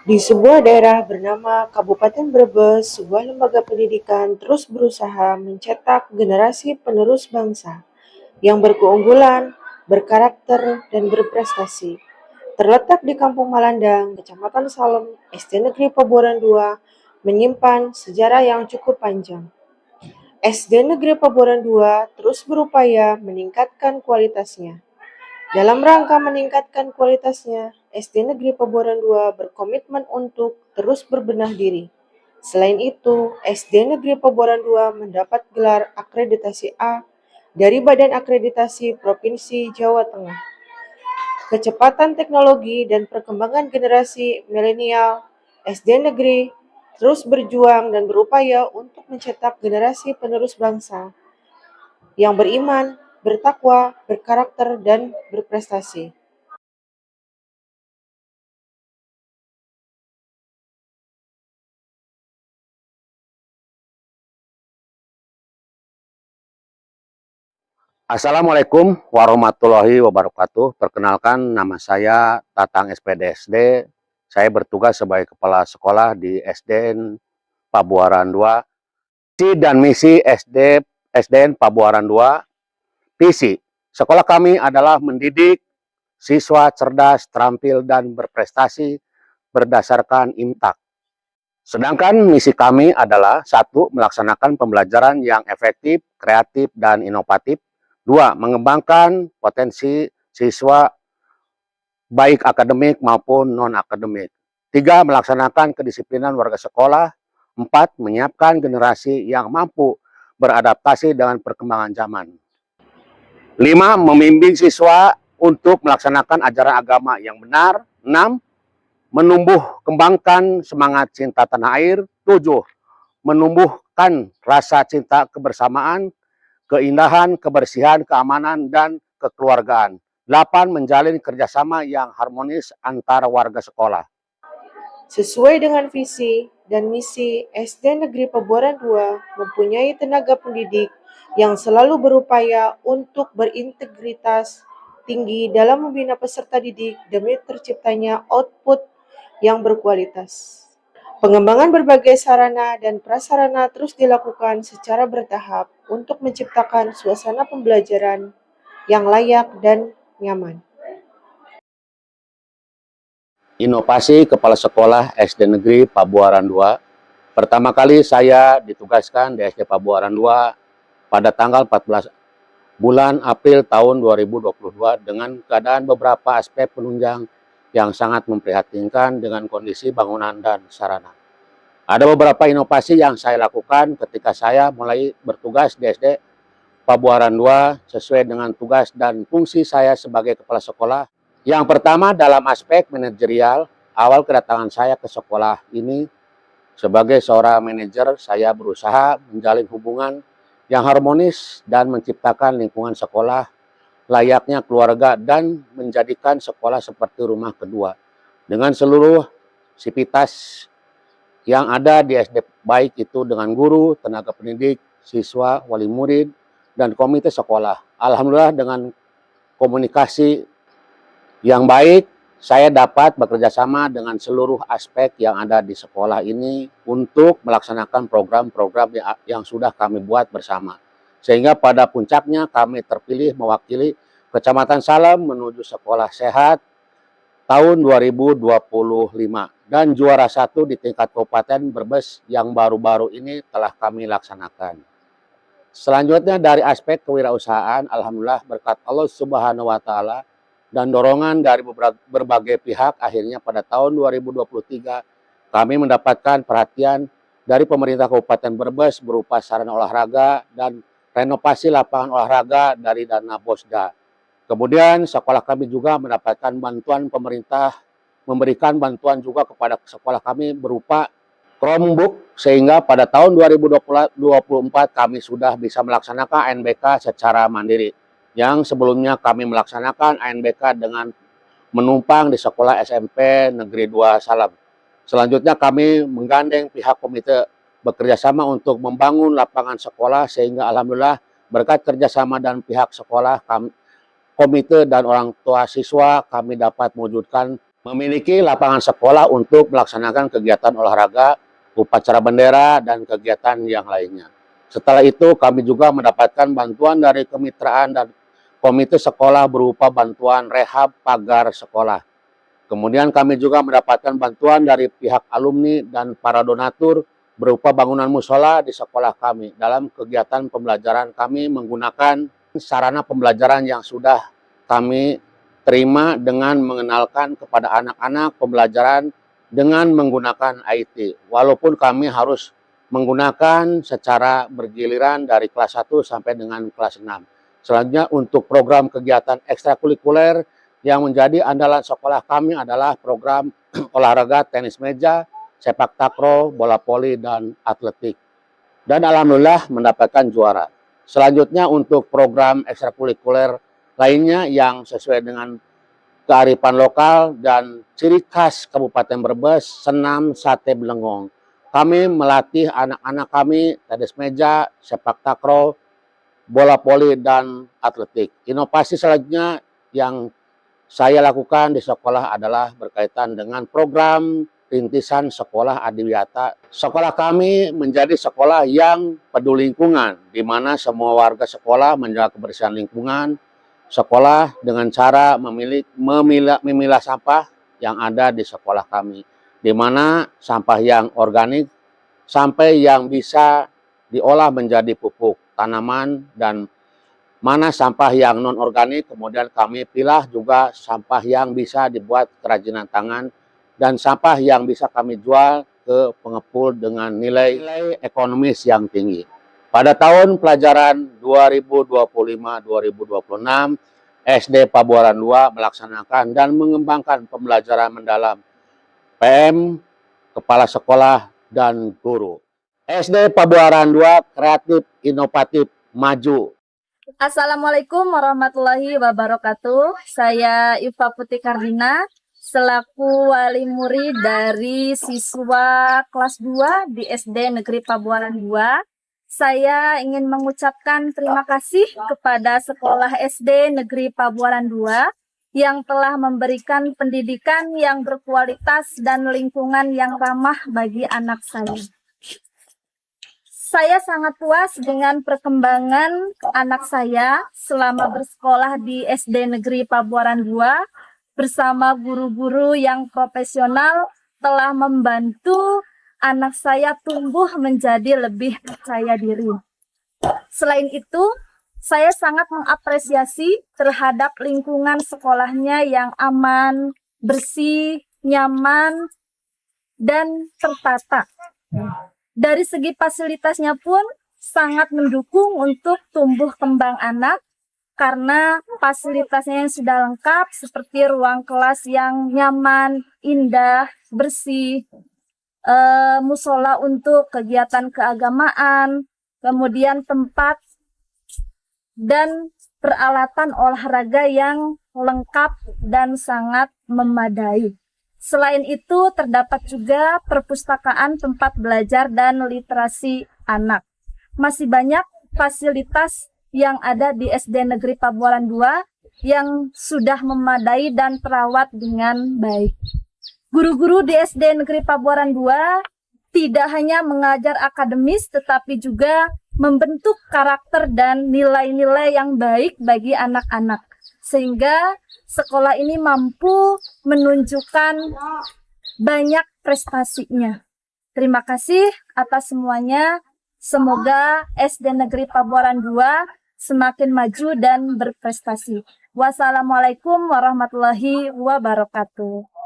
Di sebuah daerah bernama Kabupaten Brebes, sebuah lembaga pendidikan terus berusaha mencetak generasi penerus bangsa yang berkeunggulan, berkarakter, dan berprestasi. Terletak di Kampung Malandang, Kecamatan Salem, SD Negeri Pabuaran II menyimpan sejarah yang cukup panjang. SD Negeri Pabuaran II terus berupaya meningkatkan kualitasnya. Dalam rangka meningkatkan kualitasnya, SD Negeri Pabuaran II berkomitmen untuk terus berbenah diri. Selain itu, SD Negeri Pabuaran II mendapat gelar akreditasi A dari Badan Akreditasi Provinsi Jawa Tengah. Kecepatan teknologi dan perkembangan generasi milenial, SD Negeri terus berjuang dan berupaya untuk mencetak generasi penerus bangsa yang beriman, bertakwa, berkarakter, dan berprestasi. Assalamualaikum warahmatullahi wabarakatuh. Perkenalkan, nama saya Tatang SPDSD. Saya bertugas sebagai kepala sekolah di SDN Pabuaran II. Visi dan misi SDN Pabuaran II. Visi sekolah kami adalah mendidik siswa cerdas, terampil, dan berprestasi berdasarkan IMTAK. Sedangkan misi kami adalah: satu, melaksanakan pembelajaran yang efektif, kreatif, dan inovatif. Dua, mengembangkan potensi siswa baik akademik maupun non-akademik. Tiga, melaksanakan kedisiplinan warga sekolah. Empat, menyiapkan generasi yang mampu beradaptasi dengan perkembangan zaman. Lima, membimbing siswa untuk melaksanakan ajaran agama yang benar. Enam, menumbuh kembangkan semangat cinta tanah air. Tujuh, menumbuhkan rasa cinta kebersamaan, keindahan, kebersihan, keamanan, dan kekeluargaan. 8. Menjalin kerjasama yang harmonis antara warga sekolah. Sesuai dengan visi dan misi, SD Negeri Pabuaran II mempunyai tenaga pendidik yang selalu berupaya untuk berintegritas tinggi dalam membina peserta didik demi terciptanya output yang berkualitas. Pengembangan berbagai sarana dan prasarana terus dilakukan secara bertahap untuk menciptakan suasana pembelajaran yang layak dan nyaman. Inovasi Kepala Sekolah SD Negeri Pabuaran II. Pertama kali saya ditugaskan di SD Pabuaran II pada tanggal 14 bulan April tahun 2022 dengan keadaan beberapa aspek penunjang yang sangat memprihatinkan dengan kondisi bangunan dan sarana. Ada beberapa inovasi yang saya lakukan ketika saya mulai bertugas di SD Pabuaran II sesuai dengan tugas dan fungsi saya sebagai kepala sekolah. Yang pertama, dalam aspek manajerial, awal kedatangan saya ke sekolah ini sebagai seorang manajer, saya berusaha menjalin hubungan yang harmonis dan menciptakan lingkungan sekolah layaknya keluarga dan menjadikan sekolah seperti rumah kedua dengan seluruh sivitas yang ada di SD, baik itu dengan guru, tenaga pendidik, siswa, wali murid, dan komite sekolah. Alhamdulillah dengan komunikasi yang baik, saya dapat bekerja sama dengan seluruh aspek yang ada di sekolah ini untuk melaksanakan program-program yang sudah kami buat bersama. Sehingga pada puncaknya kami terpilih mewakili Kecamatan Salem menuju sekolah sehat tahun 2025. Dan juara 1 di tingkat Kabupaten Brebes yang baru-baru ini telah kami laksanakan. Selanjutnya dari aspek kewirausahaan, alhamdulillah berkat Allah Subhanahu wa taala dan dorongan dari berbagai pihak, akhirnya pada tahun 2023 kami mendapatkan perhatian dari pemerintah Kabupaten Brebes berupa sarana olahraga dan renovasi lapangan olahraga dari dana Bosda. Kemudian sekolah kami juga mendapatkan bantuan pemerintah, memberikan bantuan juga kepada sekolah kami berupa Chromebook, sehingga pada tahun 2024 kami sudah bisa melaksanakan ANBK secara mandiri. Yang sebelumnya kami melaksanakan ANBK dengan menumpang di sekolah SMP Negeri 2 Salem. Selanjutnya kami menggandeng pihak komite bekerja sama untuk membangun lapangan sekolah, sehingga alhamdulillah berkat kerjasama dan pihak sekolah, komite dan orang tua siswa, kami dapat mewujudkan memiliki lapangan sekolah untuk melaksanakan kegiatan olahraga, upacara bendera, dan kegiatan yang lainnya. Setelah itu, kami juga mendapatkan bantuan dari kemitraan dan komite sekolah berupa bantuan rehab pagar sekolah. Kemudian kami juga mendapatkan bantuan dari pihak alumni dan para donatur berupa bangunan musola di sekolah kami. Dalam kegiatan pembelajaran kami menggunakan sarana pembelajaran yang sudah kami terima dengan mengenalkan kepada anak-anak pembelajaran dengan menggunakan IT. Walaupun kami harus menggunakan secara bergiliran dari kelas 1 sampai dengan kelas 6. Selanjutnya untuk program kegiatan ekstrakurikuler yang menjadi andalan sekolah kami adalah program olahraga tenis meja, sepak takraw, bola voli, dan atletik. Dan alhamdulillah mendapatkan juara. Selanjutnya untuk program ekstrakurikuler lainnya yang sesuai dengan kearifan lokal dan ciri khas Kabupaten Brebes, senam sate belengong. Kami melatih anak-anak kami tenis meja, sepak takraw, bola voli, dan atletik. Inovasi selanjutnya yang saya lakukan di sekolah adalah berkaitan dengan program rintisan sekolah adiwiyata. Sekolah kami menjadi sekolah yang peduli lingkungan, di mana semua warga sekolah menjaga kebersihan lingkungan sekolah dengan cara memilah sampah yang ada di sekolah kami, di mana sampah yang organik sampai yang bisa diolah menjadi pupuk tanaman, dan mana sampah yang non-organik, kemudian kami pilah juga sampah yang bisa dibuat kerajinan tangan, dan sampah yang bisa kami jual ke pengepul dengan nilai ekonomis yang tinggi. Pada tahun pelajaran 2025-2026, SD Pabuaran II melaksanakan dan mengembangkan pembelajaran mendalam PM, kepala sekolah, dan guru. SD Pabuaran II kreatif, inovatif, maju. Assalamualaikum warahmatullahi wabarakatuh. Saya Iva Putih Kardina, selaku wali murid dari siswa kelas 2 di SD Negeri Pabuaran II. Saya ingin mengucapkan terima kasih kepada sekolah SD Negeri Pabuaran II yang telah memberikan pendidikan yang berkualitas dan lingkungan yang ramah bagi anak saya. Saya sangat puas dengan perkembangan anak saya selama bersekolah di SD Negeri Pabuaran II bersama guru-guru yang profesional telah membantu anak saya tumbuh menjadi lebih percaya diri. Selain itu, saya sangat mengapresiasi terhadap lingkungan sekolahnya yang aman, bersih, nyaman, dan tertata. Dari segi fasilitasnya pun sangat mendukung untuk tumbuh kembang anak karena fasilitasnya yang sudah lengkap seperti ruang kelas yang nyaman, indah, bersih, musola untuk kegiatan keagamaan, kemudian tempat dan peralatan olahraga yang lengkap dan sangat memadai. Selain itu, terdapat juga perpustakaan tempat belajar dan literasi anak. Masih banyak fasilitas yang ada di SD Negeri Pabuaran II yang sudah memadai dan terawat dengan baik. Guru-guru di SD Negeri Pabuaran II tidak hanya mengajar akademis, tetapi juga membentuk karakter dan nilai-nilai yang baik bagi anak-anak. Sehingga sekolah ini mampu menunjukkan banyak prestasinya. Terima kasih atas semuanya. Semoga SD Negeri Pabuaran II semakin maju dan berprestasi. Wassalamualaikum warahmatullahi wabarakatuh.